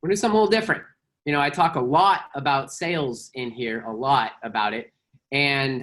we're doing something a little different. You know, I talk a lot about sales in here, a lot about it. And,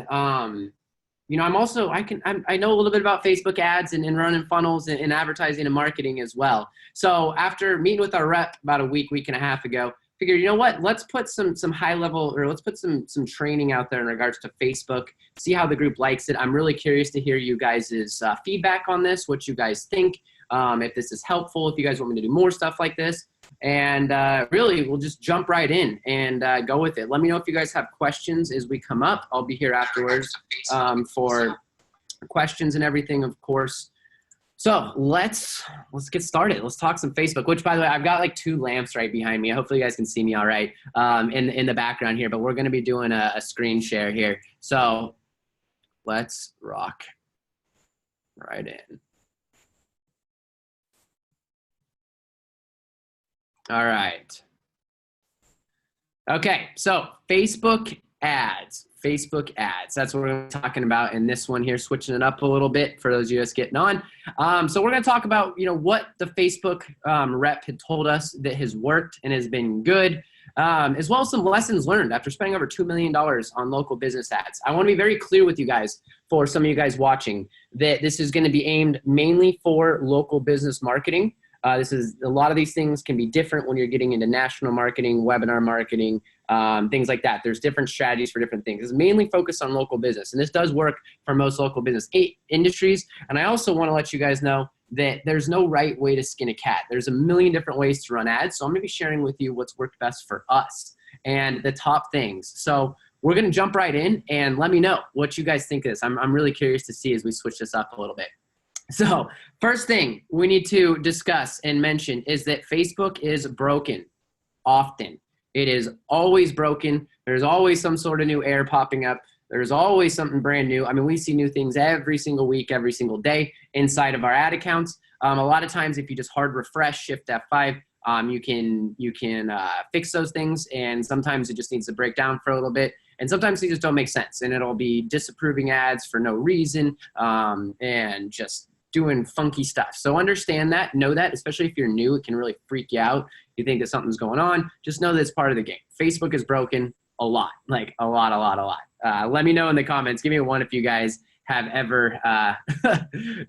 you know, I know a little bit about Facebook ads and running funnels and advertising and marketing as well. So after meeting with our rep about a week and a half ago, figured, you know what, let's put some high level, or let's put some training out there in regards to Facebook, see how the group likes it. I'm really curious to hear you guys' feedback on this, what you guys think, if this is helpful, if you guys want me to do more stuff like this. And really, we'll just jump right in and go with it. Let me know if you guys have questions as we come up. I'll be here afterwards for questions and everything, of course. So let's get started. Let's talk some Facebook, which, by the way, I've got like 2 lamps right behind me. Hopefully you guys can see me all right in the background here, but we're going to be doing a screen share here. So let's rock right in. All right. Okay, so Facebook ads. That's what we're talking about in this one here, switching it up a little bit for those of you just getting on. So we're going to talk about, you know, what the Facebook rep had told us that has worked and has been good, as well as some lessons learned after spending over $2 million on local business ads. I want to be very clear with you guys, for some of you guys watching, that this is going to be aimed mainly for local business marketing. A lot of these things can be different when you're getting into national marketing, webinar marketing, things like that. There's different strategies for different things. It's mainly focused on local business, and this does work for most local business industries. And I also want to let you guys know that there's no right way to skin a cat. There's a million different ways to run ads. So I'm going to be sharing with you what's worked best for us and the top things. So we're going to jump right in, and let me know what you guys think of this. I'm really curious to see as we switch this up a little bit. So first thing we need to discuss and mention is that Facebook is broken often. It is always broken. There's always some sort of new error popping up. There's always something brand new. I mean, we see new things every single week, every single day inside of our ad accounts. A lot of times if you just hard refresh, shift F5, you can fix those things, and sometimes it just needs to break down for a little bit. And sometimes these just don't make sense, and it'll be disapproving ads for no reason, and just doing funky stuff. So understand that, know that, especially if you're new, it can really freak you out. You think that something's going on, just know that it's part of the game. Facebook is broken a lot, like a lot. Let me know in the comments. Give me a 1 if you guys have ever,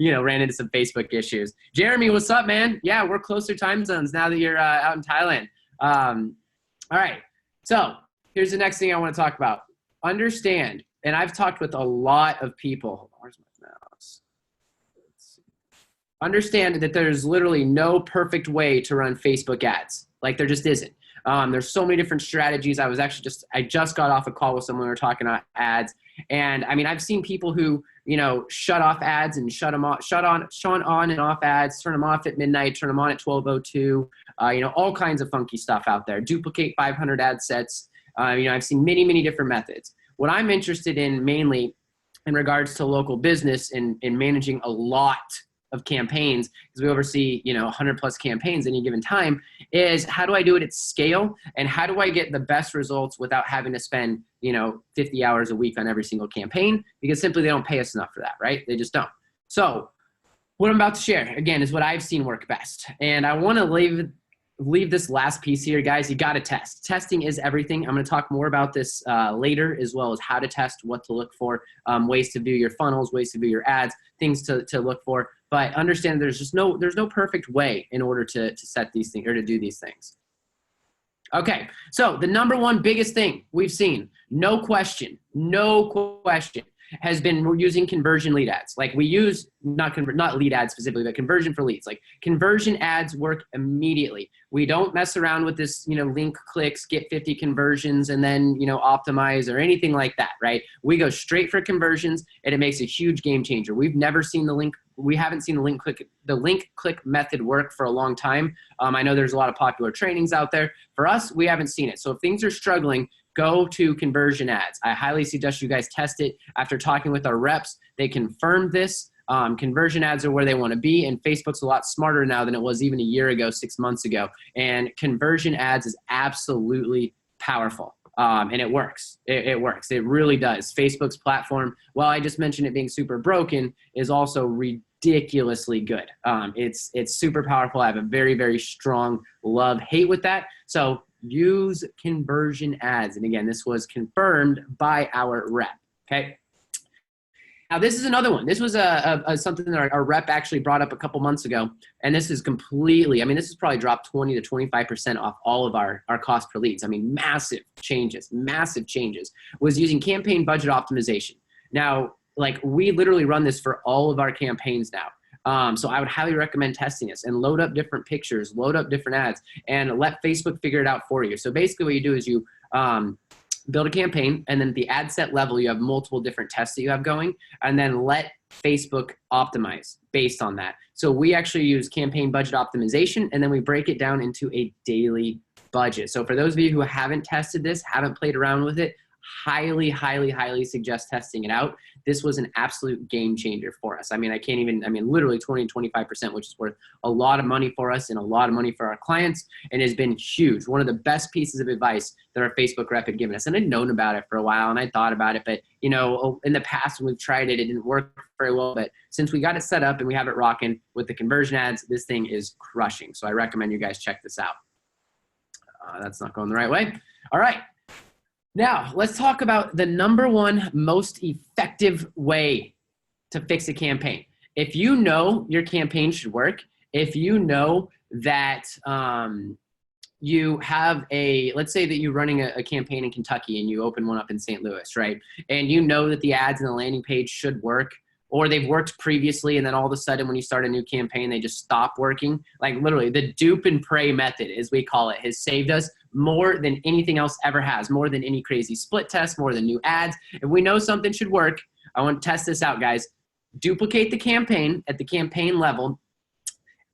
you know, ran into some Facebook issues. Jeremy, what's up, man? Yeah, we're closer time zones now that you're out in Thailand. All right, so here's the next thing I want to talk about. Understand, and I've talked with a lot of people. Hold on, where's my mouse? Understand that there's literally no perfect way to run Facebook ads. Like, there just isn't. There's so many different strategies. I just got off a call with someone. We were talking about ads, and I mean, I've seen people who, you know, shut off ads and shut on and off ads, turn them off at midnight, turn them on at 12:02. You know, all kinds of funky stuff out there. Duplicate 500 ad sets. You know, I've seen many different methods. What I'm interested in mainly in regards to local business and in managing a lot of campaigns, because we oversee, you know, 100+ campaigns at any given time, is how do I do it at scale, and how do I get the best results without having to spend, you know, 50 hours a week on every single campaign, because simply they don't pay us enough for that, right? They just don't. So what I'm about to share, again, is what I've seen work best. And I want to leave this last piece here, guys. You got to test. Testing is everything. I'm going to talk more about this later, as well as how to test, what to look for, ways to view your funnels, ways to view your ads, things to look for. But understand there's no perfect way in order to set these things or to do these things. Okay, so the number one biggest thing we've seen, no question, has been we're using conversion lead ads. Like, we use not lead ads specifically, but conversion for leads. Like, conversion ads work immediately. We don't mess around with this, you know, link clicks, get 50 conversions, and then, you know, optimize or anything like that, right? We go straight for conversions, and it makes a huge game changer. We haven't seen the link click method work for a long time. I know there's a lot of popular trainings out there. For us, we haven't seen it. So if things are struggling, go to conversion ads. I highly suggest you guys test it. After talking with our reps, they confirmed this. Conversion ads are where they want to be, and Facebook's a lot smarter now than it was even a year ago, 6 months ago. And conversion ads is absolutely powerful. And it works. It works. It really does. Facebook's platform, while I just mentioned it being super broken, is also ridiculously good. It's super powerful. I have a very, very strong love-hate with that. So use conversion ads. And again, this was confirmed by our rep, okay? Now, this is another one. This was something that our rep actually brought up a couple months ago. And this is completely, I mean, this has probably dropped 20 to 25% off all of our cost per leads. I mean, massive changes, was using campaign budget optimization. Now, like, we literally run this for all of our campaigns now. So I would highly recommend testing this and load up different pictures, load up different ads, and let Facebook figure it out for you. So basically what you do is you build a campaign, and then at the ad set level, you have multiple different tests that you have going, and then let Facebook optimize based on that. So we actually use campaign budget optimization, and then we break it down into a daily budget. So for those of you who haven't tested this, haven't played around with it, highly, highly, highly suggest testing it out. This was an absolute game changer for us. I mean, literally 20 to 25%, which is worth a lot of money for us and a lot of money for our clients, and has been huge. One of the best pieces of advice that our Facebook rep had given us. And I'd known about it for a while, and I thought about it, but you know, in the past when we've tried it, it didn't work very well. But since we got it set up and we have it rocking with the conversion ads, this thing is crushing. So I recommend you guys check this out. That's not going the right way. All right. Now, let's talk about the number one most effective way to fix a campaign. If you know your campaign should work, if you know that you have let's say that you're running a campaign in Kentucky and you open one up in St. Louis, right? And you know that the ads and the landing page should work, or they've worked previously, and then all of a sudden when you start a new campaign, they just stop working. Like literally the dupe and pray method, as we call it, has saved us more than anything else ever has, more than any crazy split test, more than new ads. If we know something should work, I want to test this out, guys. Duplicate the campaign at the campaign level,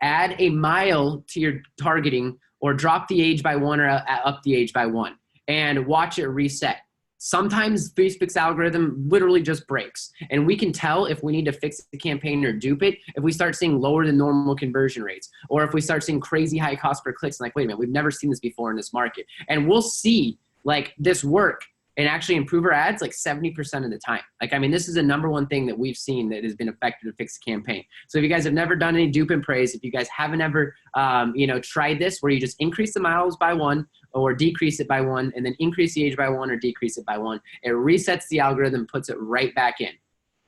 add a mile to your targeting, or drop the age by 1 or up the age by 1, and watch it reset. Sometimes Facebook's algorithm literally just breaks, and we can tell if we need to fix the campaign or dupe it if we start seeing lower than normal conversion rates, or if we start seeing crazy high cost per clicks. Like, wait a minute, we've never seen this before in this market. And we'll see like this work and actually improve our ads like 70% of the time. Like, I mean, this is the number one thing that we've seen that has been effective to fix the campaign. So if you guys have never done any dupe and praise, if you guys haven't ever, tried this where you just increase the miles by 1 or decrease it by 1, and then increase the age by 1 or decrease it by 1, it resets the algorithm, puts it right back in.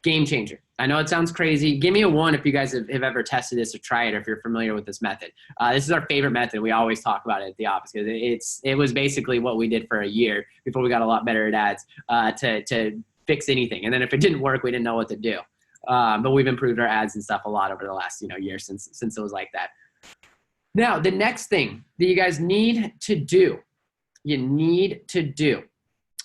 Game changer. I know it sounds crazy. Give me a 1 if you guys have ever tested this or tried it, or if you're familiar with this method. This is our favorite method. We always talk about it at the office because it was basically what we did for a year before we got a lot better at ads to fix anything. And then if it didn't work, we didn't know what to do. But we've improved our ads and stuff a lot over the last year since it was like that. Now, the next thing that you guys need to do,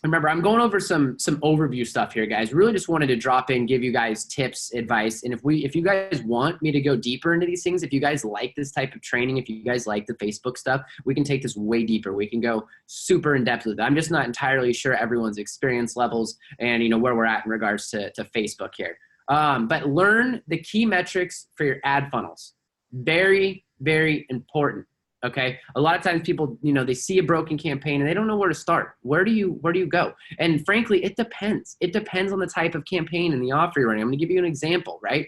remember, I'm going over some overview stuff here, guys. Really just wanted to drop in, give you guys tips, advice. And if you guys want me to go deeper into these things, if you guys like this type of training, if you guys like the Facebook stuff, we can take this way deeper. We can go super in depth with it. I'm just not entirely sure everyone's experience levels and where we're at in regards to Facebook here. But learn the key metrics for your ad funnels. Very, very important. Okay. A lot of times people, they see a broken campaign and they don't know where to start. Where do you go? And frankly, it depends. It depends on the type of campaign and the offer you're running. I'm going to give you an example, right?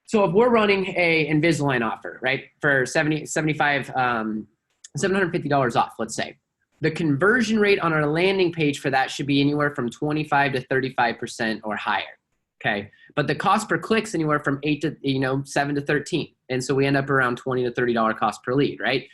So if we're running a Invisalign offer, right, for $750 off, let's say, the conversion rate on our landing page for that should be anywhere from 25 to 35% or higher. Okay. But the cost per click's anywhere from 8 to 7 to 13. And so we end up around $20 to $30 cost per lead, right?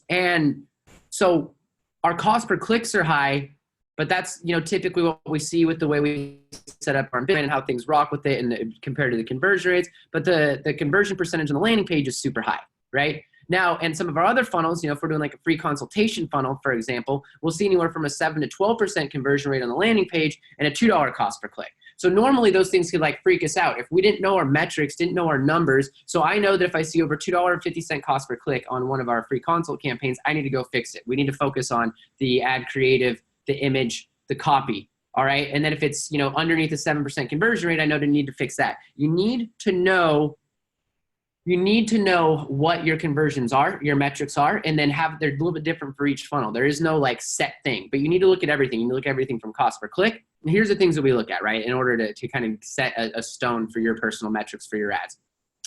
And so our cost per clicks are high, but that's typically what we see with the way we set up our bid and how things rock with it and compared to the conversion rates. But the conversion percentage on the landing page is super high, right? Now, and some of our other funnels, if we're doing like a free consultation funnel, for example, we'll see anywhere from a 7 to 12% conversion rate on the landing page and a $2 cost per click. So normally those things could like freak us out if we didn't know our metrics, didn't know our numbers. So I know that if I see over $2.50 cost per click on one of our free consult campaigns, I need to go fix it. We need to focus on the ad creative, the image, the copy. All right. And then if it's, underneath a 7% conversion rate, I know to need to fix that. You need to know what your conversions are, your metrics are, and then they're a little bit different for each funnel. There is no like set thing, but you need to look at everything. You need to look at everything from cost per click, here's the things that we look at, right, in order to kind of set a stone for your personal metrics for your ads.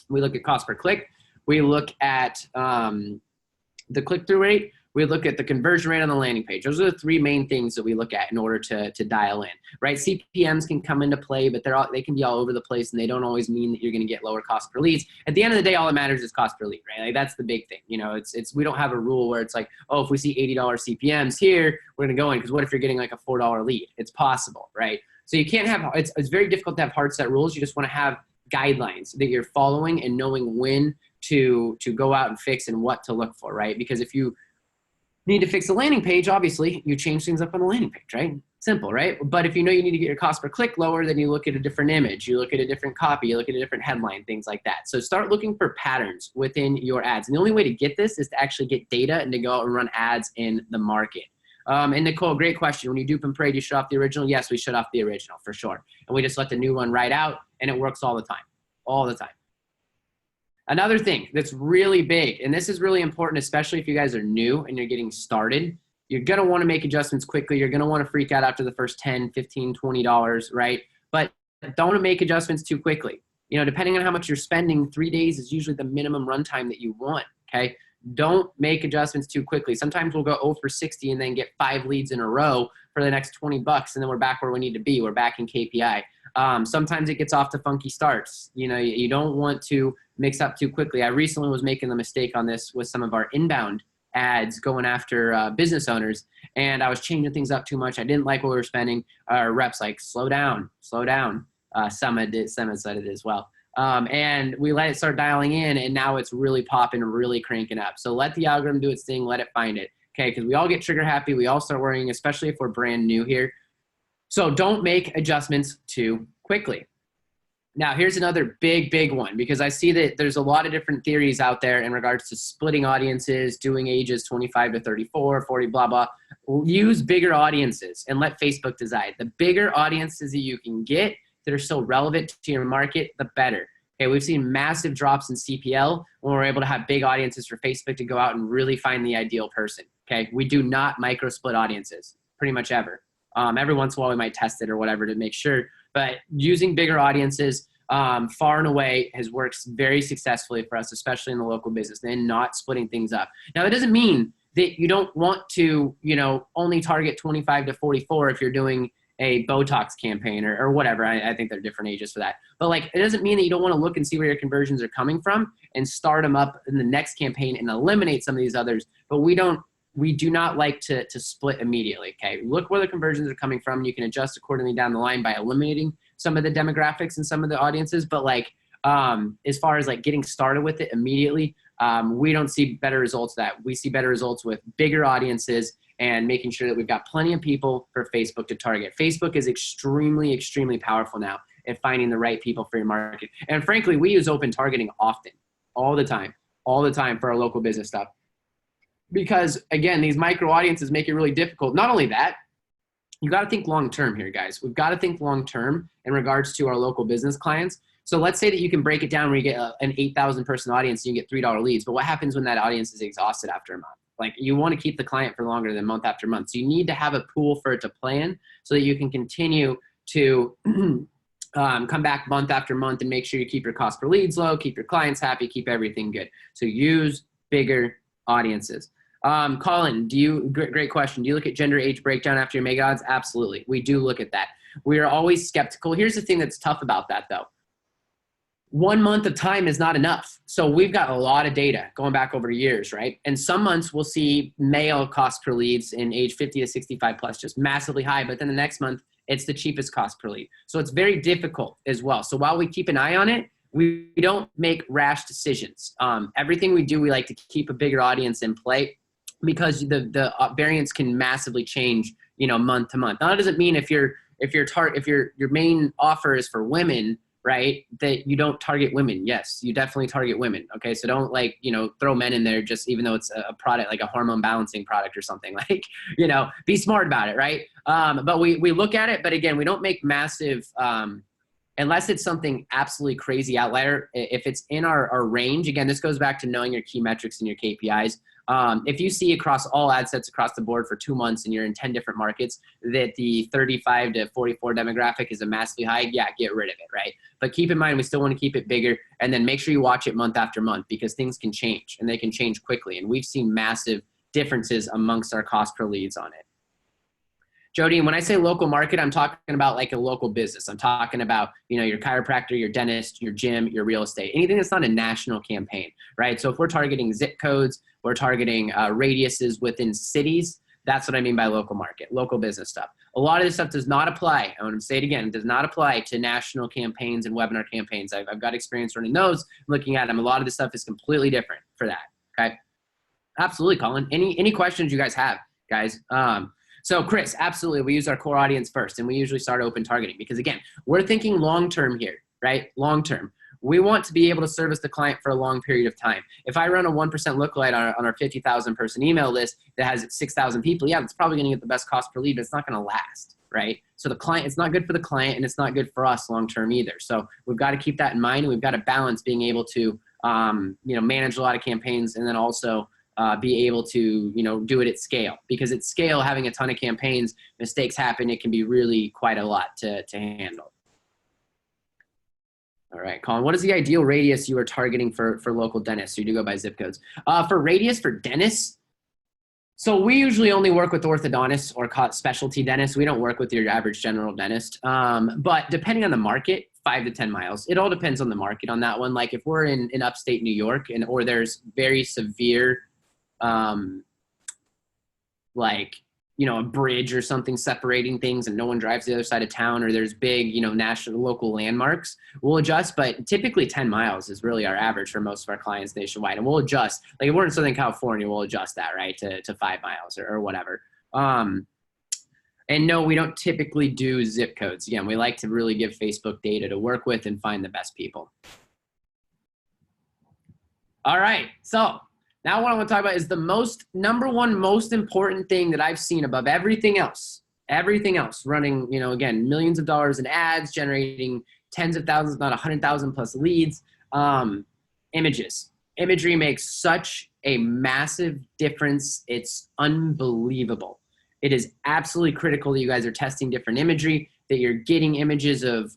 We look at cost per click. We look at the click-through rate. We look at the conversion rate on the landing page. Those are the three main things that we look at in order to dial in, right? CPMs can come into play, but they can be all over the place, and they don't always mean that you're going to get lower cost per leads. At the end of the day, all that matters is cost per lead, right? Like, that's the big thing. You know, we don't have a rule where it's like, oh, if we see $80 CPMs here, we're going to go in, because what if you're getting like a $4 lead? It's possible, right? So you can't have, it's very difficult to have hard set rules. You just want to have guidelines that you're following and knowing when to go out and fix and what to look for, right? Because if you need to fix the landing page, obviously you change things up on the landing page, right? Simple, right? But if you know you need to get your cost per click lower, then you look at a different image, you look at a different copy, you look at a different headline, things like that. So start looking for patterns within your ads. And the only way to get this is to actually get data and to go out and run ads in the market. And Nicole, great question. When you dupe and pray, do you shut off the original? Yes, we shut off the original for sure. And we just let the new one ride out, and it works all the time. Another thing that's really big, and this is really important, especially if you guys are new and you're getting started, you're going to want to make adjustments quickly. You're going to want to freak out after the first $10, $15, $20, right? But don't make adjustments too quickly. You know, depending on how much you're spending, 3 days is usually the minimum runtime that you want, okay? Don't make adjustments too quickly. Sometimes we'll go 0 for 60 and then get 5 leads in a row for the next $20, and then we're back where we need to be. We're back in KPI. Sometimes it gets off to funky starts. You know, you don't want to mix up too quickly. I recently was making the mistake on this with some of our inbound ads going after business owners, and I was changing things up too much. I didn't like what we were spending. Our reps like, slow down. Summit said it as well. And we let it start dialing in, and now it's really popping and really cranking up. So let the algorithm do its thing. Let it find it. Okay, because we all get trigger happy. We all start worrying, especially if we're brand new here. So don't make adjustments too quickly. Now, here's another big one, because I see that there's a lot of different theories out there in regards to splitting audiences, doing ages 25 to 34, 40, blah, blah. Use bigger audiences and let Facebook decide. The bigger audiences that you can get that are still relevant to your market, the better. Okay, we've seen massive drops in CPL when we're able to have big audiences for Facebook to go out and really find the ideal person. Okay, we do not micro split audiences pretty much ever. Every once in a while we might test it or whatever to make sure, but using bigger audiences far and away has worked very successfully for us, especially in the local business, and not splitting things up. Now, that doesn't mean that you don't want to, you know, only target 25 to 44 if you're doing a Botox campaign or whatever. I think there are different ages for that. But like, it doesn't mean that you don't want to look and see where your conversions are coming from and start them up in the next campaign and eliminate some of these others. But we do not like to split immediately, okay? Look where the conversions are coming from. You can adjust accordingly down the line by eliminating some of the demographics and some of the audiences. But like, as far as like getting started with it immediately, we don't see better results that. We see better results with bigger audiences and making sure that we've got plenty of people for Facebook to target. Facebook is extremely powerful now at finding the right people for your market. And frankly, we use open targeting often, all the time for our local business stuff. Because again, these micro audiences make it really difficult. Not only that, you got to think long-term here, guys. We've got to think long-term in regards to our local business clients. So let's say that you can break it down where you get an 8,000 person audience and you get $3 leads. But what happens when that audience is exhausted after a month? Like, you want to keep the client for longer than month after month. So you need to have a pool for it to plan so that you can continue to come back month after month and make sure you keep your cost per leads low, keep your clients happy, keep everything good. So use bigger audiences. Colin, great question. Do you look at gender age breakdown after your mega odds? Absolutely. We do look at that. We are always skeptical. Here's the thing that's tough about that though. 1 month of time is not enough. So we've got a lot of data going back over years, right? And some months we'll see male cost per leads in age 50 to 65 plus just massively high. But then the next month it's the cheapest cost per lead. So it's very difficult as well. So while we keep an eye on it, we don't make rash decisions. Everything we do, we like to keep a bigger audience in play, because the variance can massively change, you know, month to month. Now, that doesn't mean if your main offer is for women, right, that you don't target women. Yes, you definitely target women. Okay, so don't like, you know, throw men in there just even though it's a product like a hormone balancing product or something. Like, you know, be smart about it, right? But we look at it, but again, we don't make massive. Unless it's something absolutely crazy outlier. If it's in our range, again, this goes back to knowing your key metrics and your KPIs. If you see across all ad sets across the board for 2 months and you're in 10 different markets that the 35 to 44 demographic is a massively high, yeah, get rid of it, right? But keep in mind, we still want to keep it bigger, and then make sure you watch it month after month, because things can change and they can change quickly. And we've seen massive differences amongst our cost per leads on it. Jody, when I say local market, I'm talking about like a local business. I'm talking about, you know, your chiropractor, your dentist, your gym, your real estate, anything that's not a national campaign, right? So if we're targeting zip codes, we're targeting radiuses within cities, that's what I mean by local market, local business stuff. A lot of this stuff does not apply. I want to say it again, it does not apply to national campaigns and webinar campaigns. I've got experience running those, looking at them. A lot of this stuff is completely different for that, okay? Absolutely, Colin. Any questions you guys have, guys? So Chris, absolutely, we use our core audience first, and we usually start open targeting because, again, we're thinking long-term here, right? Long-term. We want to be able to service the client for a long period of time. If I run a 1% lookalike on our 50,000 person email list that has 6,000 people, yeah, it's probably going to get the best cost per lead, but it's not going to last, right? So the client, it's not good for the client, and it's not good for us long-term either. So we've got to keep that in mind, and we've got to balance being able to, you know, manage a lot of campaigns, and then also be able to, you know, do it at scale, because at scale, having a ton of campaigns, mistakes happen. It can be really quite a lot to handle. All right, Colin, what is the ideal radius you are targeting for local dentists? So you do go by zip codes. For radius for dentists, so we usually only work with orthodontists or specialty dentists. We don't work with your average general dentist. But depending on the market, 5 to 10 miles. It all depends on the market on that one. Like if we're in upstate New York or there's very severe like, you know, a bridge or something separating things and no one drives the other side of town, or there's big, you know, national local landmarks, we'll adjust. But typically 10 miles is really our average for most of our clients nationwide. And we'll adjust, like if we're in Southern California, we'll adjust that, right, to 5 miles or whatever. And no, we don't typically do zip codes. Again, we like to really give Facebook data to work with and find the best people. All right, so now what I want to talk about is the number one most important thing that I've seen above everything else running, you know, again, millions of dollars in ads, generating tens of thousands, if not 100,000 plus leads, images. Imagery makes such a massive difference. It's unbelievable. It is absolutely critical that you guys are testing different imagery, that you're getting images of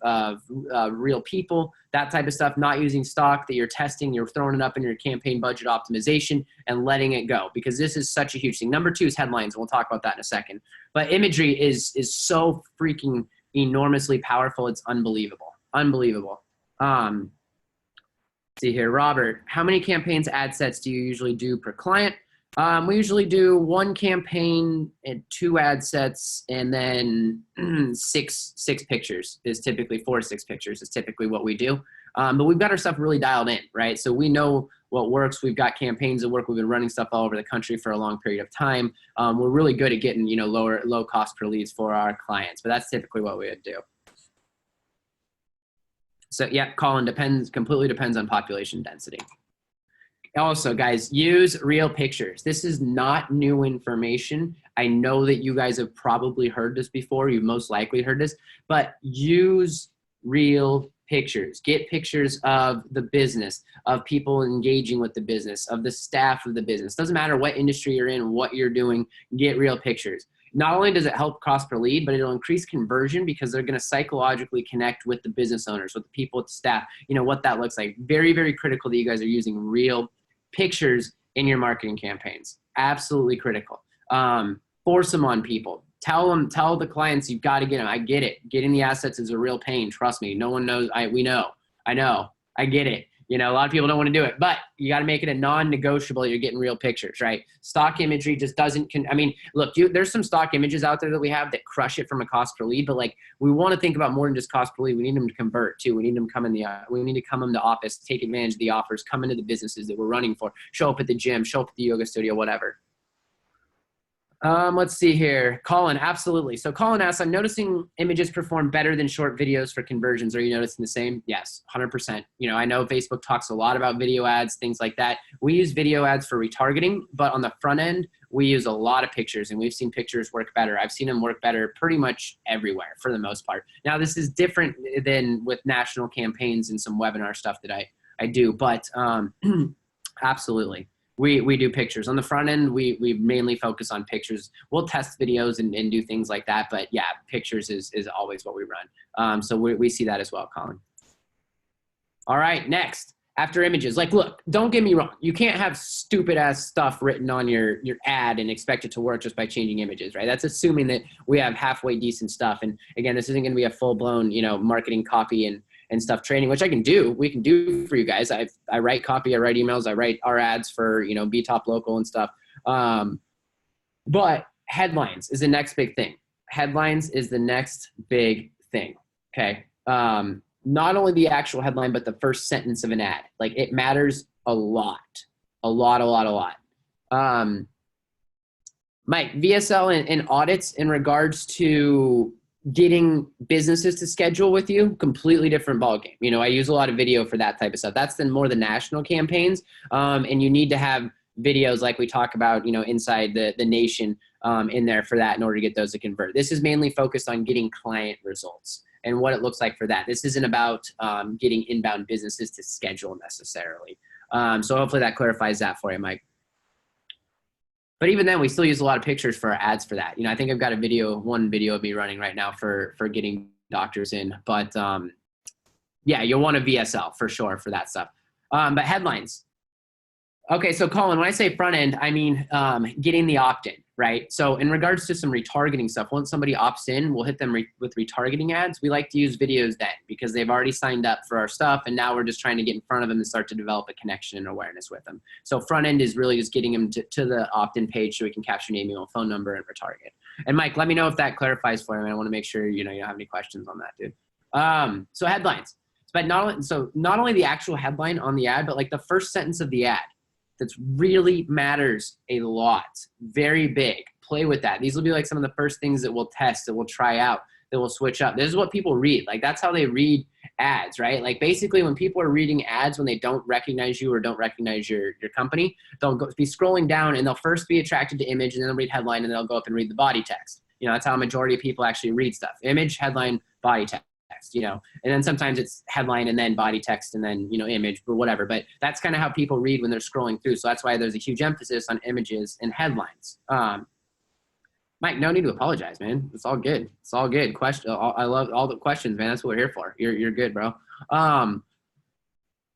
real people, that type of stuff, not using stock, that you're testing, you're throwing it up in your campaign budget optimization and letting it go, because this is such a huge thing. Number 2 is headlines, and we'll talk about that in a second. But imagery is so freaking enormously powerful. It's unbelievable, unbelievable. See here, Robert, how many campaigns, ad sets do you usually do per client? We usually do 1 campaign and 2 ad sets, and then six pictures is typically 4 to 6 pictures is typically what we do. But we've got our stuff really dialed in, right? So we know what works. We've got campaigns that work. We've been running stuff all over the country for a long period of time. We're really good at getting, you know, low cost per leads for our clients, but that's typically what we would do. So yeah, Colin, completely depends on population density. Also, guys, use real pictures. This is not new information. I know that you guys have probably heard this before. You've most likely heard this, but use real pictures. Get pictures of the business, of people engaging with the business, of the staff of the business. Doesn't matter what industry you're in, what you're doing, get real pictures. Not only does it help cost per lead, but it'll increase conversion because they're going to psychologically connect with the business owners, with the people, with the staff, you know, what that looks like. Very, very critical that you guys are using real pictures in your marketing campaigns. Absolutely critical. Force them on people. Tell the clients you've got to get them. I get it. Getting the assets is a real pain. Trust me. No one knows. We know. I know. I get it. You know, a lot of people don't want to do it, but you got to make it a non-negotiable. You're getting real pictures, right? Stock imagery just doesn't, I mean, look, there's some stock images out there that we have that crush it from a cost per lead, but like we want to think about more than just cost per lead. We need them to convert too. We need them to come we need to come in the office, take advantage of the offers, come into the businesses that we're running for, show up at the gym, show up at the yoga studio, whatever. Let's see here. Colin, absolutely. So Colin asks, I'm noticing images perform better than short videos for conversions. Are you noticing the same? Yes, 100%. You know, I know Facebook talks a lot about video ads, things like that. We use video ads for retargeting, but on the front end, we use a lot of pictures, and we've seen pictures work better. I've seen them work better pretty much everywhere for the most part. Now, this is different than with national campaigns and some webinar stuff that I do, but absolutely. We do pictures. On the front end, we mainly focus on pictures. We'll test videos and do things like that, but yeah, pictures is always what we run. So we see that as well, Colin. All right, next, after images. Like, look, don't get me wrong. You can't have stupid ass stuff written on your ad and expect it to work just by changing images, right? That's assuming that we have halfway decent stuff. And again, this isn't going to be a full blown, marketing copy and stuff training, which we can do for you guys. I write copy, I write emails, I write our ads for, Be Top Local and stuff. But headlines is the next big thing. Headlines is the next big thing. Okay. Not only the actual headline, but the first sentence of an ad. Like, it matters a lot. Mike, VSL and audits in regards to getting businesses to schedule with you, completely different ballgame. I use a lot of video for that type of stuff. That's more the national campaigns. And you need to have videos like we talk about, inside the nation in there for that in order to get those to convert. This is mainly focused on getting client results and what it looks like for that. This isn't about getting inbound businesses to schedule necessarily. So hopefully that clarifies that for you, Mike. But even then, we still use a lot of pictures for our ads for that. I think I've got one video of me running right now for getting doctors in. But yeah, you'll want a VSL for sure for that stuff. But headlines. Okay, so Colin, when I say front end, I mean getting the opt-in, right? So in regards to some retargeting stuff, once somebody opts in, we'll hit them with retargeting ads. We like to use videos then because they've already signed up for our stuff, and now we're just trying to get in front of them and start to develop a connection and awareness with them. So front end is really just getting them to the opt-in page so we can capture name, email, phone number, and retarget. And Mike, let me know if that clarifies for you. I want to make sure you don't have any questions on that, dude. So headlines, but not only the actual headline on the ad, but like the first sentence of the ad. That really matters a lot. Very big. Play with that. These will be like some of the first things that we'll test, that we'll try out, that we'll switch up. This is what people read. Like, that's how they read ads, right? Like, basically when people are reading ads, when they don't recognize you or don't recognize your company, they'll be scrolling down and they'll first be attracted to image, and then they'll read headline, and they'll go up and read the body text. That's how a majority of people actually read stuff. Image, headline, body text. And then sometimes it's headline and then body text and then, image or whatever. But that's kind of how people read when they're scrolling through. So that's why there's a huge emphasis on images and headlines. Mike, no need to apologize, man. It's all good. It's all good. I love all the questions, man. That's what we're here for. You're good, bro.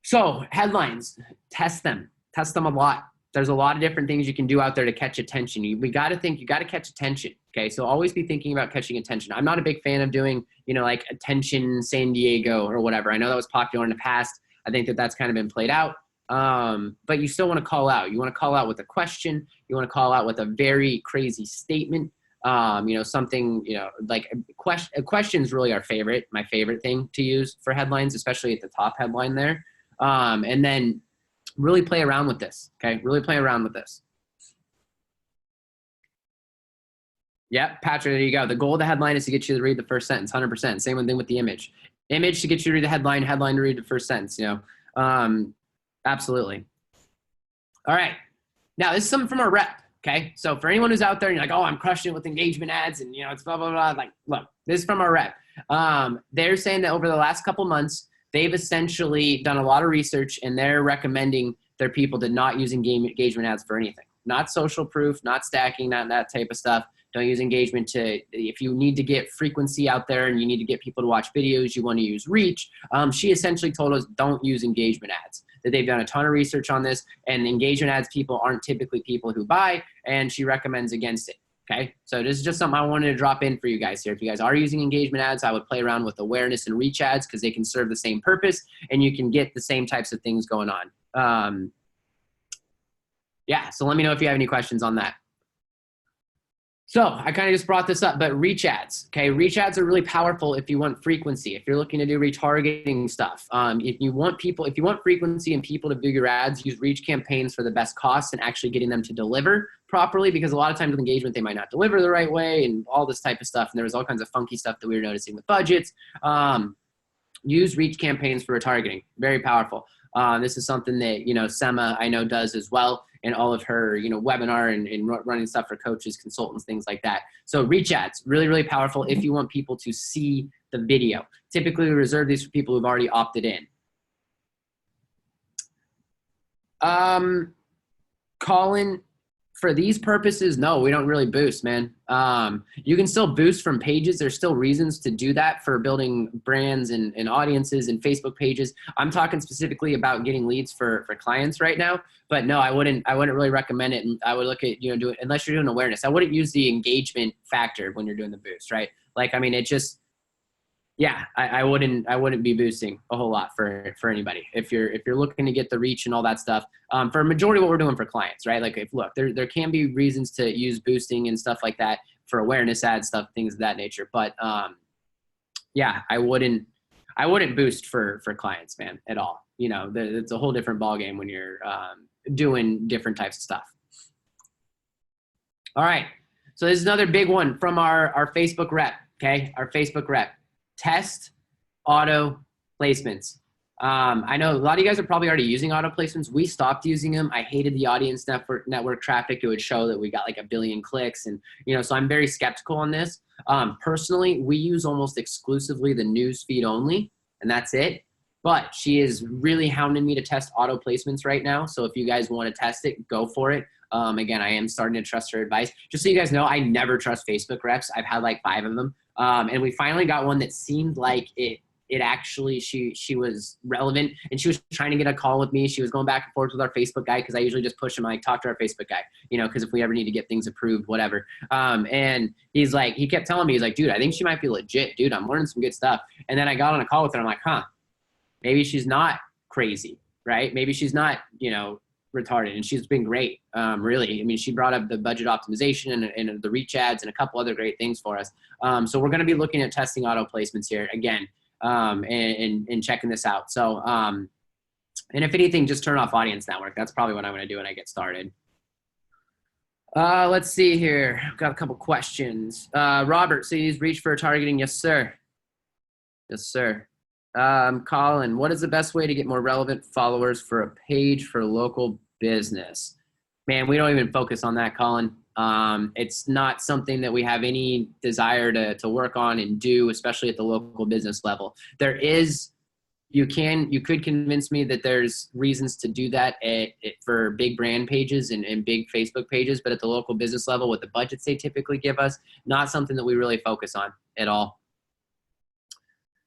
So headlines, test them a lot. There's a lot of different things you can do out there to catch attention. We got to think, you got to catch attention. Okay. So always be thinking about catching attention. I'm not a big fan of doing, like attention San Diego or whatever. I know that was popular in the past. I think that's kind of been played out. But you still want to call out. You want to call out with a question. You want to call out with a very crazy statement. Something, like questions really are my favorite thing to use for headlines, especially at the top headline there. And then really play around with this. Okay. Really play around with this. Yeah, Patrick, there you go. The goal of the headline is to get you to read the first sentence, 100%. Same thing with the image. Image to get you to read the headline, headline to read the first sentence, Absolutely. All right. Now, this is something from our rep, okay? So for anyone who's out there and you're like, oh, I'm crushing it with engagement ads and, it's blah, blah, blah. Like, look, this is from our rep. They're saying that over the last couple months, they've essentially done a lot of research, and they're recommending their people to not use engagement ads for anything. Not social proof, not stacking, not that type of stuff. Don't use engagement if you need to get frequency out there and you need to get people to watch videos, you want to use reach. She essentially told us don't use engagement ads. That they've done a ton of research on this, and engagement ads people aren't typically people who buy, and she recommends against it. Okay, so this is just something I wanted to drop in for you guys here. If you guys are using engagement ads, I would play around with awareness and reach ads because they can serve the same purpose and you can get the same types of things going on. Yeah, so let me know if you have any questions on that. So I kind of just brought this up, but reach ads, okay? Reach ads are really powerful if you want frequency, if you're looking to do retargeting stuff. If you want frequency and people to view your ads, use reach campaigns for the best costs and actually getting them to deliver properly, because a lot of times with engagement, they might not deliver the right way and all this type of stuff. And there was all kinds of funky stuff that we were noticing with budgets. Use reach campaigns for retargeting, very powerful. This is something that, Sema, I know, does as well in all of her, webinar and running stuff for coaches, consultants, things like that. So reach ads, really, really powerful if you want people to see the video. Typically, we reserve these for people who've already Colin, for these purposes, no, we don't really boost, man. You can still boost from pages. There's still reasons to do that for building brands and audiences and Facebook pages. I'm talking specifically about getting leads for clients right now. But no, I wouldn't really recommend it. And I would look at, do it unless you're doing awareness. I wouldn't use the engagement factor when you're doing the boost, right? Like, I mean, it just, yeah, I wouldn't be boosting a whole lot for anybody if you're looking to get the reach and all that stuff. For a majority of what we're doing for clients, right? Like, look, there can be reasons to use boosting and stuff like that for awareness ads, stuff, things of that nature. But yeah, I wouldn't boost for clients, man, at all. It's a whole different ballgame when you're doing different types of stuff. All right, so this is another big one from our Facebook rep. Okay, our Facebook rep. Test auto placements. I know a lot of you guys are probably already using auto placements. We stopped using them. I hated the audience network traffic. It would show that we got like 1 billion clicks, and so I'm very skeptical on this. Personally, we use almost exclusively the news feed only, and that's it. But she is really hounding me to test auto placements right now. So if you guys want to test it, go for it. Again, I am starting to trust her advice. Just so you guys know, I never trust Facebook reps. I've had like 5 of them. And we finally got one that seemed like it actually, she was relevant, and she was trying to get a call with me. She was going back and forth with our Facebook guy, because I usually just push him, like, talk to our Facebook guy, because if we ever need to get things approved, whatever. And he's like, he kept telling me, he's like, dude, I think she might be legit, dude. I'm learning some good stuff. And then I got on a call with her. I'm like, maybe she's not crazy, right? Maybe she's not, retarded, and she's been great. Really, I mean, she brought up the budget optimization and the reach ads and a couple other great things for us. So we're going to be looking at testing auto placements here again, and checking this out. So, and if anything, just turn off audience network. That's probably what I'm going to do when I get started. Let's see here. I've got a couple questions. Robert, so you use reach for targeting? Yes, sir. Yes, sir. Colin, what is the best way to get more relevant followers for a page for local business? Man, we don't even focus on that, Colin. It's not something that we have any desire to work on and do, especially at the local business level. There is, you could convince me that there's reasons to do that for big brand pages and big Facebook pages, but at the local business level with the budgets they typically give us, not something that we really focus on at all.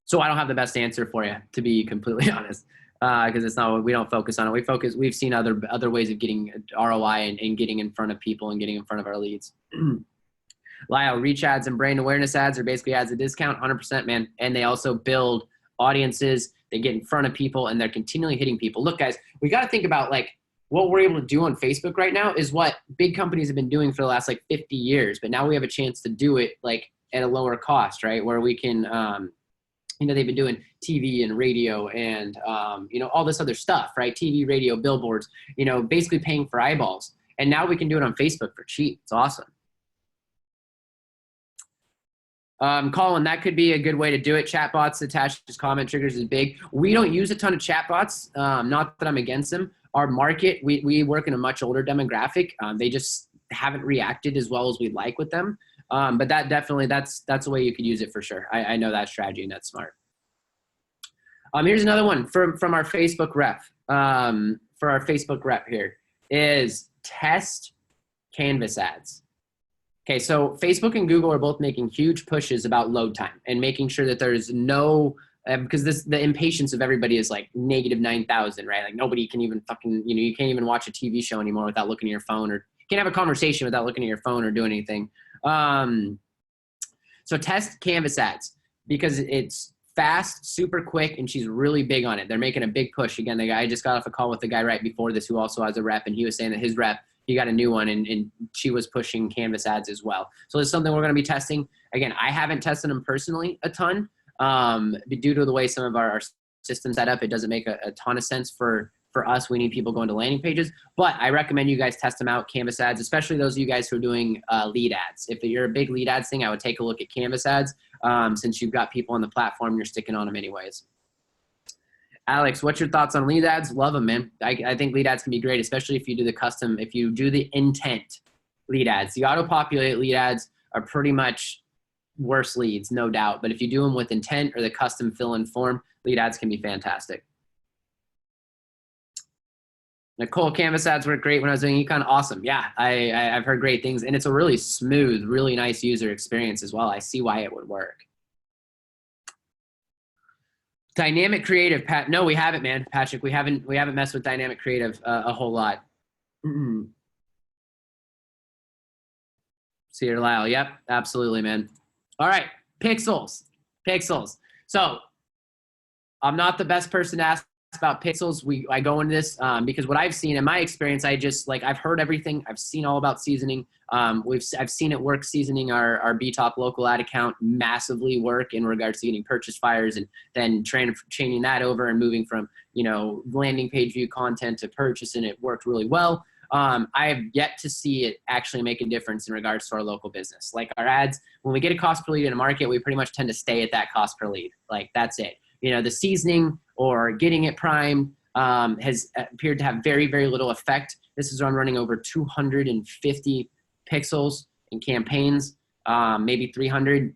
So I don't have the best answer for you, to be completely honest, because it's not what we don't focus on it. We've seen other ways of getting ROI and getting in front of people and getting in front of our leads. Lyle, reach ads and brand awareness ads are basically ads at discount, 100%, man. And they also build audiences. They get in front of people, and they're continually hitting people. Look, guys, we got to think about, like, what we're able to do on Facebook right now is what big companies have been doing for the last like 50 years. But now we have a chance to do it like at a lower cost, right? Where we can, they've been doing TV and radio and, all this other stuff, right? TV, radio, billboards, basically paying for eyeballs. And now we can do it on Facebook for cheap. It's awesome. Colin, that could be a good way to do it. Chatbots attached as comment triggers is big. We don't use a ton of chatbots. Not that I'm against them. Our market, we work in a much older demographic. They just haven't reacted as well as we'd like with them. But that definitely, that's a way you could use it for sure. I know that strategy, and that's smart. Here's another one from our Facebook rep. For our Facebook rep here is test Canvas ads. Okay, so Facebook and Google are both making huge pushes about load time and making sure that there's no, because the impatience of everybody is like -9,000, right? Like nobody can even fucking, you can't even watch a TV show anymore without looking at your phone, or you can't have a conversation without looking at your phone or doing anything. So test Canvas ads because it's fast, super quick, and she's really big on it. They're making a big push. Again, I just got off a call with the guy right before this who also has a rep, and he was saying that his rep, he got a new one, and she was pushing Canvas ads as well. So it's something we're going to be testing. Again, I haven't tested them personally a ton due to the way some of our systems set up. It doesn't make a ton of sense for us. We need people going to landing pages, but I recommend you guys test them out, Canvas ads, especially those of you guys who are doing lead ads. If you're a big lead ads thing, I would take a look at Canvas ads since you've got people on the platform, you're sticking on them anyways. Alex, what's your thoughts on lead ads? Love them, man. I think lead ads can be great, especially if you do the custom, if you do the intent lead ads. The auto-populate lead ads are pretty much worse leads, no doubt. But if you do them with intent or the custom fill-in form, lead ads can be fantastic. Nicole, canvas ads work great when I was doing econ. Awesome. Yeah, I've heard great things, and it's a really smooth, really nice user experience as well. I see why it would work. Dynamic creative, Pat. No, we haven't, man. Patrick, we haven't messed with dynamic creative a whole lot. See you, Lyle. Yep, absolutely, man. All right, pixels. So I'm not the best person to ask about pixels. I go into this because what I've seen in my experience, I've heard everything. I've seen all about seasoning. I've seen it work seasoning our BTOP local ad account massively work in regards to getting purchase fires and then changing that over and moving from, landing page view content to purchase, and it worked really well. I have yet to see it actually make a difference in regards to our local business. Like our ads, when we get a cost per lead in a market, we pretty much tend to stay at that cost per lead. Like that's it. The seasoning or getting it primed has appeared to have very, very little effect. This is on running over 250 pixels in campaigns, maybe 300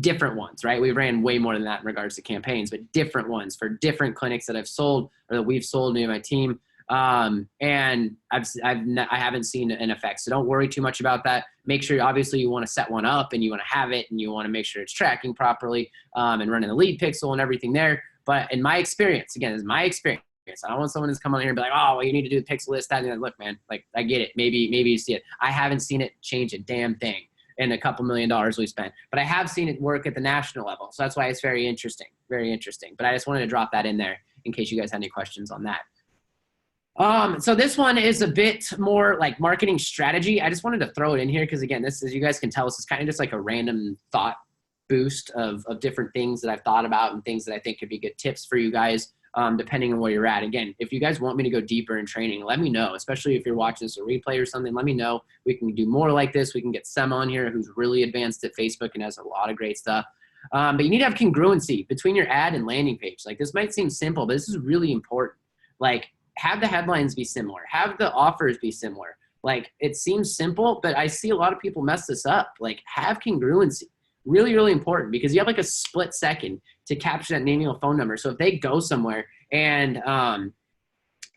different ones, right? We ran way more than that in regards to campaigns, but different ones for different clinics that I've sold or that we've sold, me and my team. And I haven't seen an effect. So don't worry too much about that. Make sure, obviously, you want to set one up and you want to have it and you want to make sure it's tracking properly, and running the lead pixel and everything there. But in my experience, again, this is my experience. I don't want someone to come on here and be like, oh, well, you need to do the pixel list, that, and that. Look, man, like I get it. Maybe you see it. I haven't seen it change a damn thing in a couple $1 million we spent, but I have seen it work at the national level. So that's why it's very interesting, very interesting. But I just wanted to drop that in there in case you guys had any questions on that. So this one is a bit more like marketing strategy. I just wanted to throw it in here because, again, this, as you guys can tell, this is kind of just like a random thought boost of different things that I've thought about and things that I think could be good tips for you guys, depending on where you're at. Again, if you guys want me to go deeper in training, let me know, especially if you're watching this a replay or something. Let me know. We can do more like this. We can get Sem on here who's really advanced at Facebook and has a lot of great stuff. But you need to have congruency between your ad and landing page. Like, this might seem simple, but this is really important. Like, have the headlines be similar. Have the offers be similar. Like, it seems simple, but I see a lot of people mess this up. Like, have congruency. Really, really important, because you have like a split second to capture that name, email, phone number. So if they go somewhere and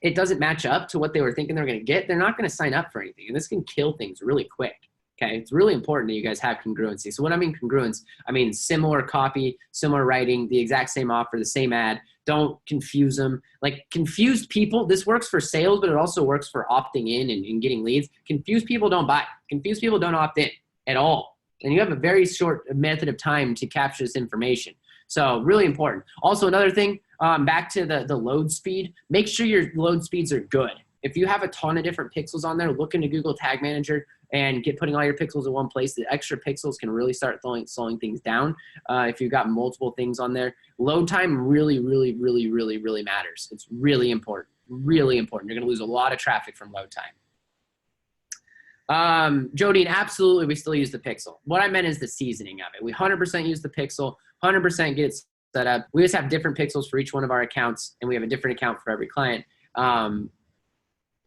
it doesn't match up to what they were thinking they're going to get, they're not going to sign up for anything. And this can kill things really quick. Okay, it's really important that you guys have congruency. So when I mean congruence, I mean similar copy, similar writing, the exact same offer, the same ad. Don't confuse them. Like, confused people, this works for sales, but it also works for opting in and getting leads. Confused people don't buy. Confused people don't opt in at all. And you have a very short method of time to capture this information. So really important. Also, another thing, back to the load speed, make sure your load speeds are good. If you have a ton of different pixels on there, look into Google Tag Manager and putting all your pixels in one place. The extra pixels can really start slowing things down. If you've got multiple things on there, load time really, really, really, really, really matters. It's really important. Really important. You're going to lose a lot of traffic from load time. Jodine, absolutely, we still use the pixel. What I meant is the seasoning of it. We 100% use the pixel, 100% get it set up. We just have different pixels for each one of our accounts, and we have a different account for every client.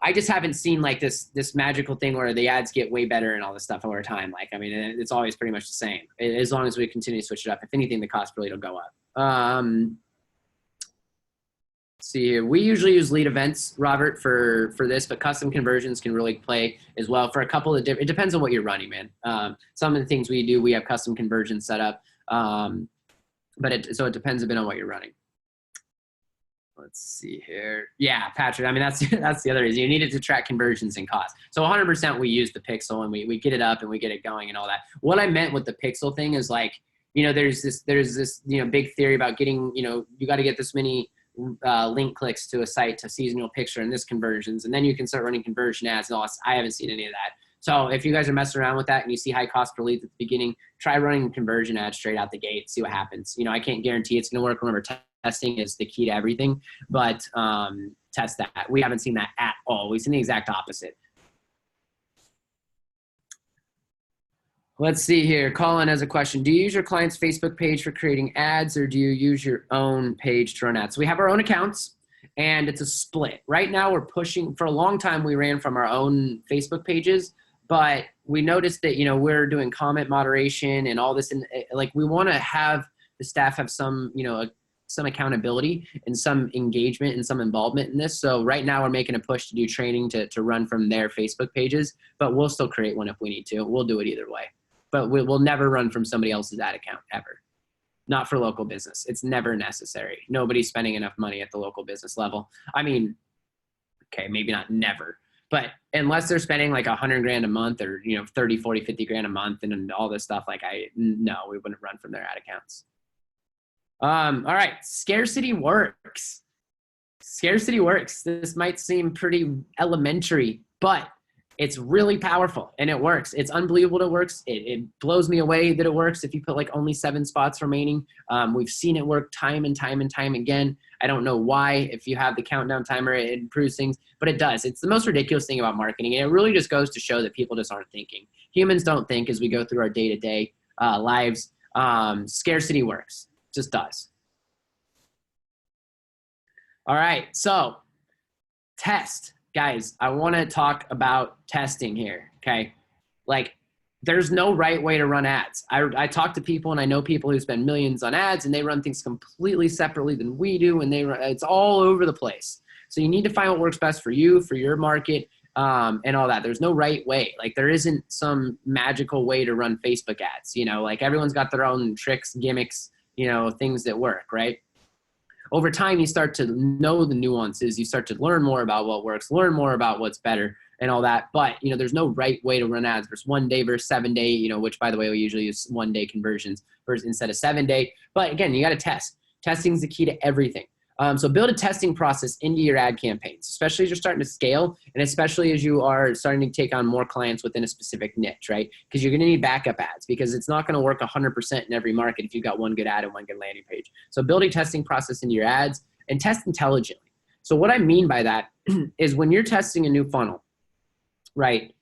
I just haven't seen like this magical thing where the ads get way better and all this stuff over time. Like, I mean, it's always pretty much the same. As long as we continue to switch it up. If anything, the cost per lead will go up. See here, we usually use lead events, Robert, for this, but custom conversions can really play as well for a couple of different, it depends on what you're running, man. Some of the things we do, we have custom conversions set up, so it depends a bit on what you're running. Let's see here. Yeah, Patrick, I mean, that's the other reason. You need it to track conversions and costs. So 100% we use the pixel and we get it up and we get it going and all that. What I meant with the pixel thing is, like, there's this big theory about getting, you got to get this many link clicks to a site to seasonal picture and this conversions, and then you can start running conversion ads and all that. I haven't seen any of that. So if you guys are messing around with that and you see high cost per lead at the beginning, try running conversion ads straight out the gate, see what happens. I can't guarantee it's going to work. Remember, testing is the key to everything, but test that. We haven't seen that at all. We've seen the exact opposite. Let's see here. Colin has a question. Do you use your client's Facebook page for creating ads, or do you use your own page to run ads? So we have our own accounts, and it's a split. Right now we're pushing, for a long time we ran from our own Facebook pages, but we noticed that, we're doing comment moderation and all this, and like, we want to have the staff have some, some accountability and some engagement and some involvement in this. So right now we're making a push to do training to run from their Facebook pages, but we'll still create one if we need to. We'll do it either way, but we'll never run from somebody else's ad account ever. Not for local business. It's never necessary. Nobody's spending enough money at the local business level. I mean, okay, maybe not never, but unless they're spending like $100,000 a month or, 30, 40, 50 grand a month and all this stuff, no, we wouldn't run from their ad accounts. All right. Scarcity works. Scarcity works. This might seem pretty elementary, but it's really powerful and it works. It's unbelievable that it works. It blows me away that it works. If you put like only 7 spots remaining, we've seen it work time and time and time again. I don't know why. If you have the countdown timer, it improves things, but it does. It's the most ridiculous thing about marketing. And it really just goes to show that people just aren't thinking. Humans don't think as we go through our day-to-day lives. Scarcity works. It just does. All right. So test. Guys, I want to talk about testing here, okay? Like, there's no right way to run ads. I talk to people, and I know people who spend millions on ads, and they run things completely separately than we do, and it's all over the place. So you need to find what works best for you, for your market, and all that. There's no right way. Like, there isn't some magical way to run Facebook ads. Like, everyone's got their own tricks, gimmicks, things that work, right? Over time, you start to know the nuances. You start to learn more about what works, learn more about what's better and all that. But, there's no right way to run ads versus 1 day versus 7 day, which, by the way, we usually use 1 day conversions versus instead of 7 day. But again, you got to test. Testing is the key to everything. So build a testing process into your ad campaigns, especially as you're starting to scale and especially as you are starting to take on more clients within a specific niche, right? Because you're going to need backup ads because it's not going to work 100% in every market if you've got one good ad and one good landing page. So build a testing process into your ads and test intelligently. So what I mean by that is when you're testing a new funnel, right?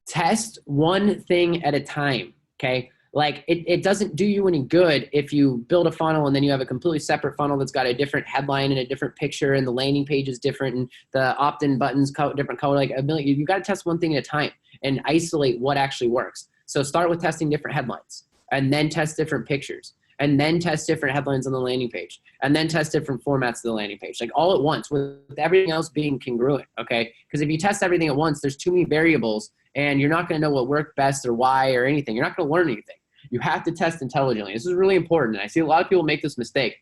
Test one thing at a time, okay? Like it doesn't do you any good if you build a funnel and then you have a completely separate funnel that's got a different headline and a different picture and the landing page is different and the opt-in buttons different color. Like you got to test one thing at a time and isolate what actually works. So start with testing different headlines and then test different pictures and then test different headlines on the landing page and then test different formats of the landing page, like all at once with everything else being congruent, okay? Because if you test everything at once, there's too many variables and you're not going to know what worked best or why or anything. You're not going to learn anything. You have to test intelligently. This is really important. And I see a lot of people make this mistake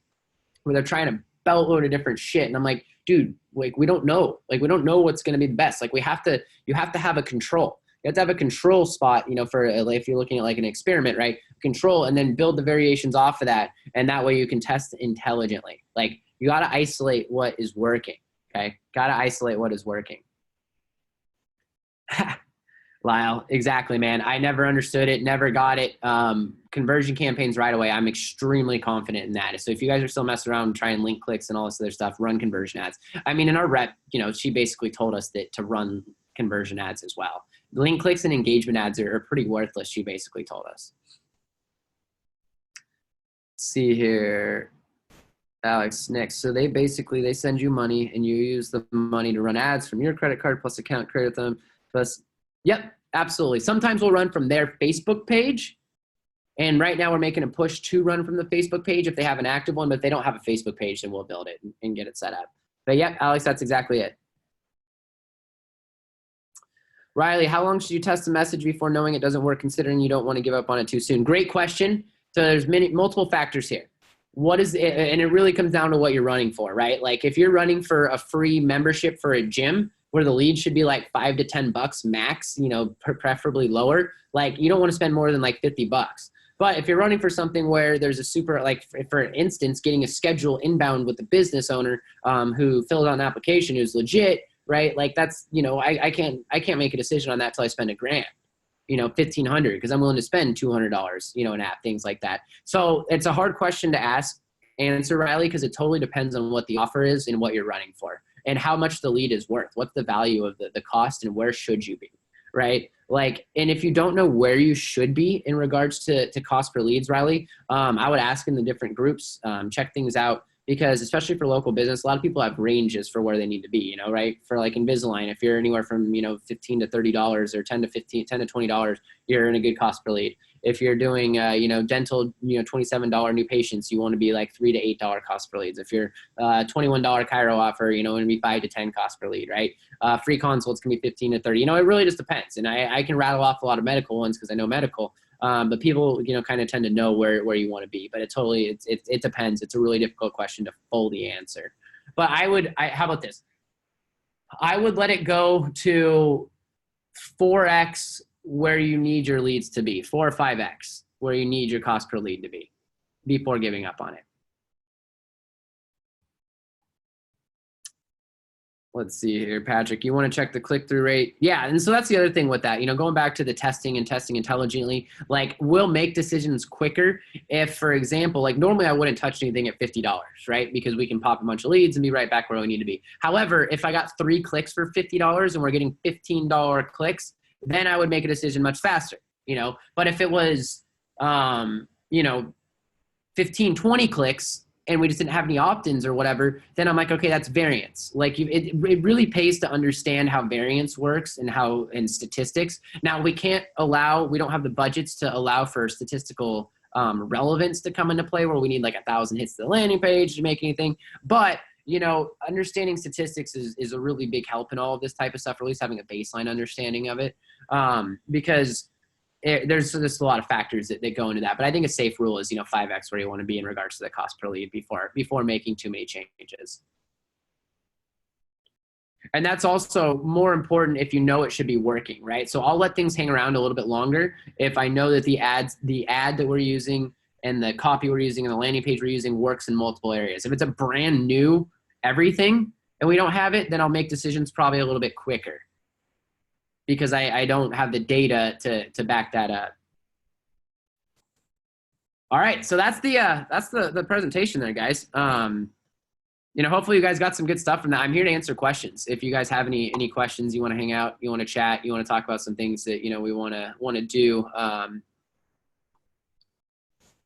where they're trying to boatload of different shit. And I'm like, dude, like, we don't know. Like, we don't know what's going to be the best. Like, you have to have a control. You have to have a control spot, for if you're looking at like an experiment, right? Control and then build the variations off of that. And that way you can test intelligently. Like, you got to isolate what is working. Okay. Got to isolate what is working. Lyle, exactly, man. I never understood it, never got it. Conversion campaigns right away. I'm extremely confident in that. So if you guys are still messing around trying link clicks and all this other stuff, run conversion ads. I mean, in our rep, she basically told us that to run conversion ads as well. Link clicks and engagement ads are pretty worthless, she basically told us. Let's see here. Alex, next. So they send you money and you use the money to run ads from your credit card plus account credit them plus. Yep, absolutely. Sometimes we'll run from their Facebook page. And right now we're making a push to run from the Facebook page if they have an active one, but if they don't have a Facebook page, then we'll build it and get it set up. But yep, Alex, that's exactly it. Riley, how long should you test a message before knowing it doesn't work, considering you don't want to give up on it too soon? Great question. So there's multiple factors here. What is it? And it really comes down to what you're running for, right? Like if you're running for a free membership for a gym, where the lead should be like $5 to $10 max, preferably lower. Like you don't want to spend more than like $50. But if you're running for something where there's a super, like for instance, getting a schedule inbound with the business owner who filled out an application who's legit, right? Like that's, I can't make a decision on that till I spend $1,000, $1,500 because I'm willing to spend $200, an app, things like that. So it's a hard question to answer, Riley, because it totally depends on what the offer is and what you're running for. And how much the lead is worth. What's the value of the cost and where should you be, right? Like, and if you don't know where you should be in regards to cost per leads, Riley, I would ask in the different groups, check things out. because especially for local business, a lot of people have ranges for where they need to be, right? For like Invisalign, if you're anywhere from, $15 to $30 or $10 to $20, you're in a good cost per lead. If you're doing, dental, $27 new patients, you want to be like $3 to $8 cost per leads. If you're $21 chiro offer, it would be 5 to 10 cost per lead, right? Free consults can be 15 to 30. It really just depends. And I can rattle off a lot of medical ones because I know medical. But people, kind of tend to know where you want to be. But it depends. It's a really difficult question to fully answer. But how about this? I would let it go to 4x where you need your leads to be, 4 or 5x where you need your cost per lead to be before giving up on it. Let's see here, Patrick, you want to check the click-through rate? Yeah, and so that's the other thing with that, going back to the testing and testing intelligently, like we'll make decisions quicker if, for example, like normally I wouldn't touch anything at $50, right? Because we can pop a bunch of leads and be right back where we need to be. However, if I got 3 clicks for $50 and we're getting $15 clicks, then I would make a decision much faster, But if it was, 15, 20 clicks, and we just didn't have any opt-ins or whatever, then I'm like, okay, that's variance. Like it really pays to understand how variance works and statistics. Now we don't have the budgets to allow for statistical relevance to come into play where we need like 1,000 hits to the landing page to make anything. But, understanding statistics is a really big help in all of this type of stuff, or at least having a baseline understanding of it. Because there's just a lot of factors that go into that. But I think a safe rule is, 5x where you want to be in regards to the cost per lead before making too many changes. And that's also more important if it should be working, right? So I'll let things hang around a little bit longer if I know that the ad that we're using and the copy we're using and the landing page we're using works in multiple areas. If it's a brand new everything and we don't have it, then I'll make decisions probably a little bit quicker, because I don't have the data to back that up. All right, so that's the presentation there, guys. Hopefully you guys got some good stuff from that. I'm here to answer questions. If you guys have any questions, you want to hang out, you want to chat, you want to talk about some things that we want to do,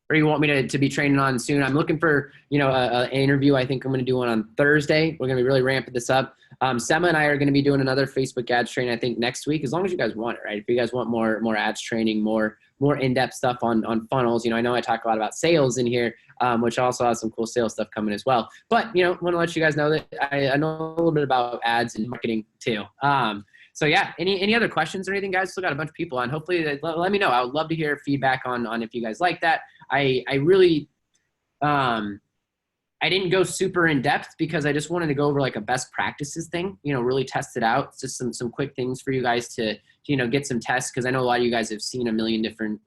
or you want me to be training on soon. I'm looking for an interview. I think I'm going to do one on Thursday. We're going to be really ramping this up. Sema and I are going to be doing another Facebook ads training, I think, next week, as long as you guys want it, right? If you guys want more ads training, more in-depth stuff on funnels, I know I talk a lot about sales in here, which also has some cool sales stuff coming as well. But, want to let you guys know that I know a little bit about ads and marketing too. So yeah, any other questions or anything, guys? Still got a bunch of people on. Hopefully, let me know. I would love to hear feedback on if you guys like that. I really, I didn't go super in depth because I just wanted to go over like a best practices thing, really test it out. It's just some quick things for you guys to, get some tests. Cause I know a lot of you guys have seen a million different,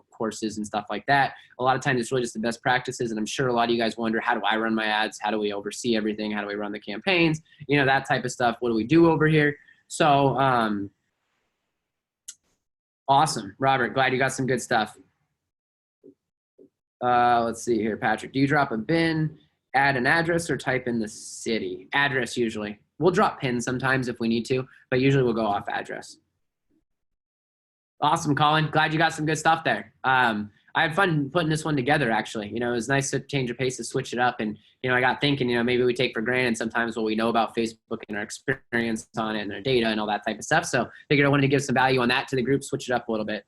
courses and stuff like that. A lot of times it's really just the best practices. And I'm sure a lot of you guys wonder, how do I run my ads? How do we oversee everything? How do we run the campaigns? That type of stuff. What do we do over here? So, awesome. Robert, glad you got some good stuff. Let's see here, Patrick. Do you drop a bin, add an address, or type in the city? Address usually. We'll drop pins sometimes if we need to, but usually we'll go off address. Awesome, Colin. Glad you got some good stuff there. I had fun putting this one together, actually. It was nice to change of pace, to switch it up. And, I got thinking, maybe we take for granted sometimes what we know about Facebook and our experience on it and their data and all that type of stuff. So figured I wanted to give some value on that to the group, switch it up a little bit.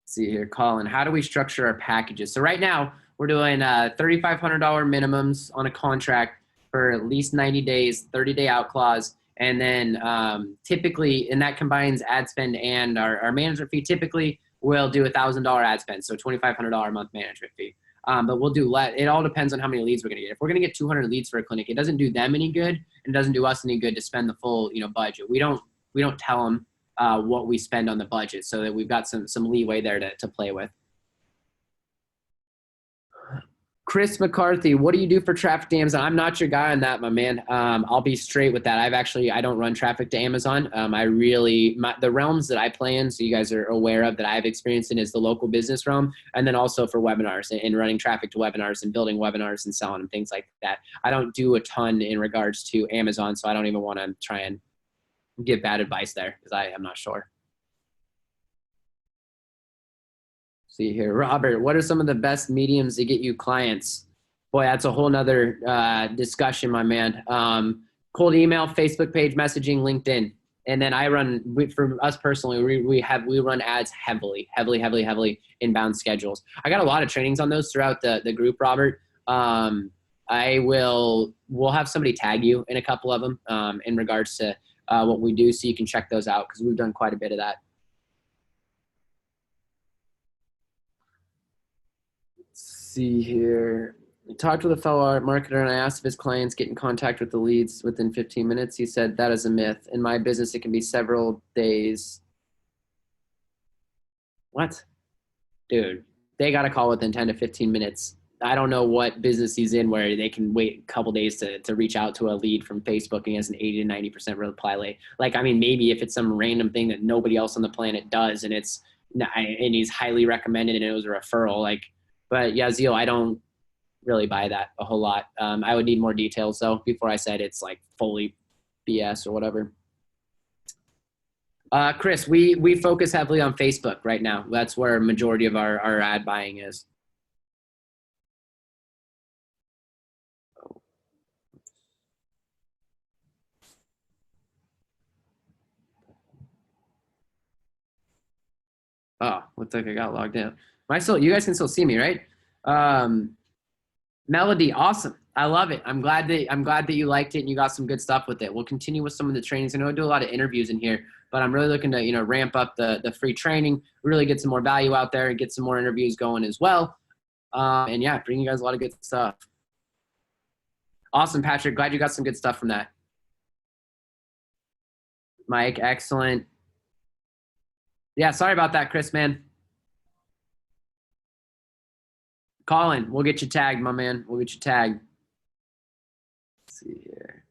Let's see here, Colin, how do we structure our packages? So right now we're doing $3,500 minimums on a contract for at least 90 days, 30-day out clause. And then typically, and that combines ad spend and our management fee. Typically, we'll do $1,000 ad spend, so $2,500 a month management fee. But we'll do it all depends on how many leads we're gonna get. If we're gonna get 200 leads for a clinic, it doesn't do them any good, and doesn't do us any good to spend the full budget. We don't tell them what we spend on the budget, so that we've got some leeway there to play with. Chris McCarthy, what do you do for traffic to Amazon? I'm not your guy on that, my man. I'll be straight with that. I don't run traffic to Amazon. The realms that I play in, so you guys are aware of, that I've experienced in, is the local business realm, and then also for webinars and running traffic to webinars and building webinars and selling and things like that. I don't do a ton in regards to Amazon, so I don't even want to try and give bad advice there because I'm not sure. See here, Robert, what are some of the best mediums to get you clients? Boy, that's a whole nother discussion, my man. Cold email, Facebook page, messaging, LinkedIn. And then I run, for us personally, we run ads heavily inbound schedules. I got a lot of trainings on those throughout the group, Robert. We'll have somebody tag you in a couple of them in regards to what we do, so you can check those out, because we've done quite a bit of that. Let's see here. I talked with a fellow art marketer and I asked if his clients get in contact with the leads within 15 minutes. He said that is a myth. In my business, it can be several days. What? Dude, they got a call within 10 to 15 minutes. I don't know what business he's in where they can wait a couple days to reach out to a lead from Facebook and he has an 80 to 90% reply rate. Like, I mean, maybe if it's some random thing that nobody else on the planet does and he's highly recommended and it was a referral, like, but yeah, Zeal, I don't really buy that a whole lot. I would need more details though before I said it's like fully BS or whatever. Chris, we focus heavily on Facebook right now. That's where a majority of our ad buying is. Oh, looks like I got logged in. You guys can still see me, right? Melody, awesome. I love it. I'm glad that you liked it and you got some good stuff with it. We'll continue with some of the trainings. I know I do a lot of interviews in here, but I'm really looking to, ramp up the free training, really get some more value out there and get some more interviews going as well. And yeah, bring you guys a lot of good stuff. Awesome, Patrick. Glad you got some good stuff from that. Mike, excellent. Yeah, sorry about that, Chris, man. Colin, we'll get you tagged, my man. We'll get you tagged. Let's see here.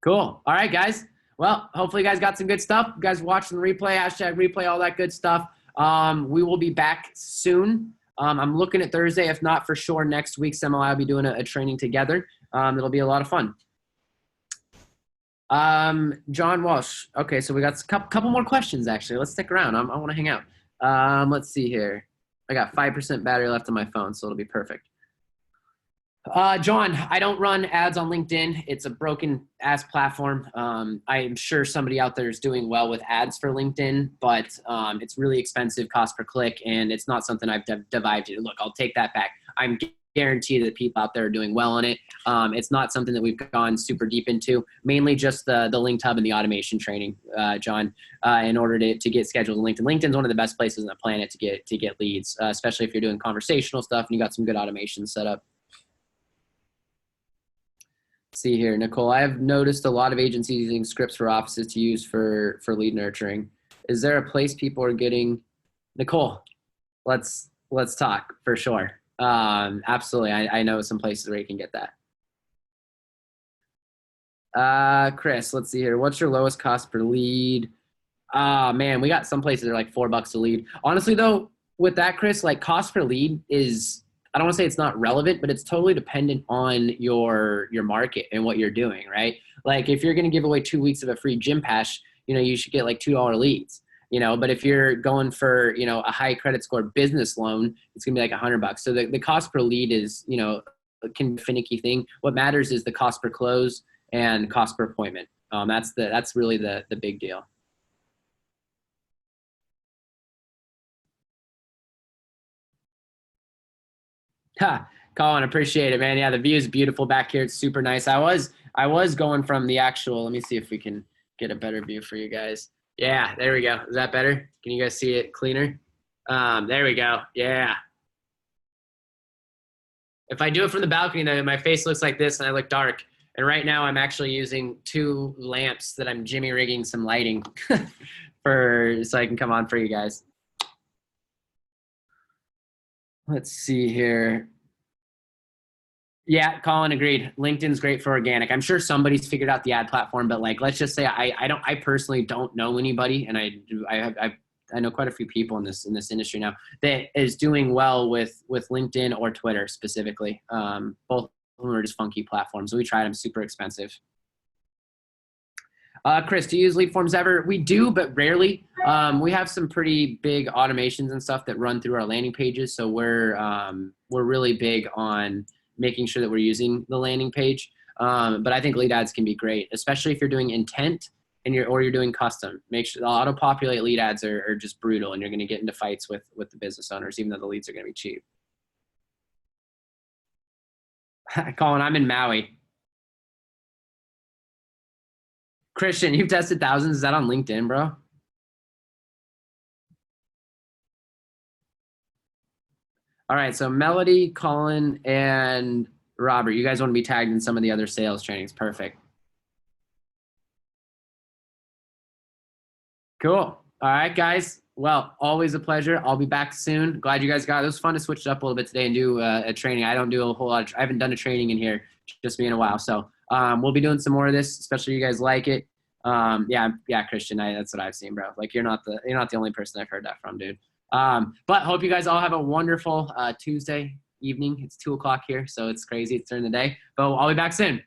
Cool. All right, guys. Well, hopefully you guys got some good stuff. You guys watching the replay, hashtag replay, all that good stuff. We will be back soon. I'm looking at Thursday. If not, for sure, next week, Sam and I will be doing a training together. It'll be a lot of fun. John Walsh. Okay, so we got a couple more questions, actually. Let's stick around. I want to hang out. Let's see here. I got 5% battery left on my phone, so it'll be perfect. John, I don't run ads on LinkedIn. It's a broken ass platform. I'm sure somebody out there is doing well with ads for LinkedIn, but it's really expensive, cost per click, and it's not something I've dived into. Look, I'll take that back. I'm guaranteed that people out there are doing well on it. It's not something that we've gone super deep into, mainly just the linked hub and the automation training, John, in order to get scheduled on LinkedIn. LinkedIn's one of the best places on the planet to get leads, especially if you're doing conversational stuff and you got some good automation set up. See here, Nicole, I have noticed a lot of agencies using scripts for offices to use for lead nurturing. Is there a place people are getting? Nicole, let's talk for sure. Absolutely. I know some places where you can get that. Chris, let's see here. What's your lowest cost per lead? Man, we got some places that are like $4 a lead. Honestly though, with that, Chris, like cost per lead is, I don't want to say it's not relevant, but it's totally dependent on your market and what you're doing, right? Like if you're going to give away 2 weeks of a free gym pass, you should get like $2 leads, but if you're going for, a high credit score business loan, it's gonna be like $100. So the cost per lead is, can be a finicky thing. What matters is the cost per close and cost per appointment. That's really the big deal. Ha, Colin, appreciate it, man. Yeah, the view is beautiful back here. It's super nice. I was going from the actual, let me see if we can get a better view for you guys. Yeah, there we go. Is that better? Can you guys see it cleaner? There we go. Yeah. If I do it from the balcony, then my face looks like this and I look dark. And right now I'm actually using 2 lamps that I'm jimmy rigging some lighting so I can come on for you guys. Let's see here. Yeah, Colin, agreed. LinkedIn's great for organic. I'm sure somebody's figured out the ad platform, but like, let's just say I personally don't know anybody, and I know quite a few people in this industry now that is doing well with LinkedIn or Twitter specifically. Both of them are just funky platforms. We tried them, super expensive. Chris, do you use lead forms ever? We do, but rarely. We have some pretty big automations and stuff that run through our landing pages. So we're really big on making sure that we're using the landing page. But I think lead ads can be great, especially if you're doing intent and you're doing custom. Make sure the auto-populate lead ads are just brutal, and you're going to get into fights with the business owners, even though the leads are going to be cheap. Colin, I'm in Maui. Christian, you've tested thousands. Is that on LinkedIn, bro? All right, so Melody, Colin, and Robert, you guys want to be tagged in some of the other sales trainings. Perfect. Cool. All right, guys. Well, always a pleasure. I'll be back soon. Glad you guys got it. It was fun to switch it up a little bit today and do a training. I don't do a whole lot. I haven't done a training in here, just me in a while. So we'll be doing some more of this, especially you guys like it. Yeah, Christian, that's what I've seen, bro. Like you're not the only person I've heard that from, dude. But hope you guys all have a wonderful Tuesday evening. It's 2:00 here, so it's crazy. It's during the day, but I'll be back soon.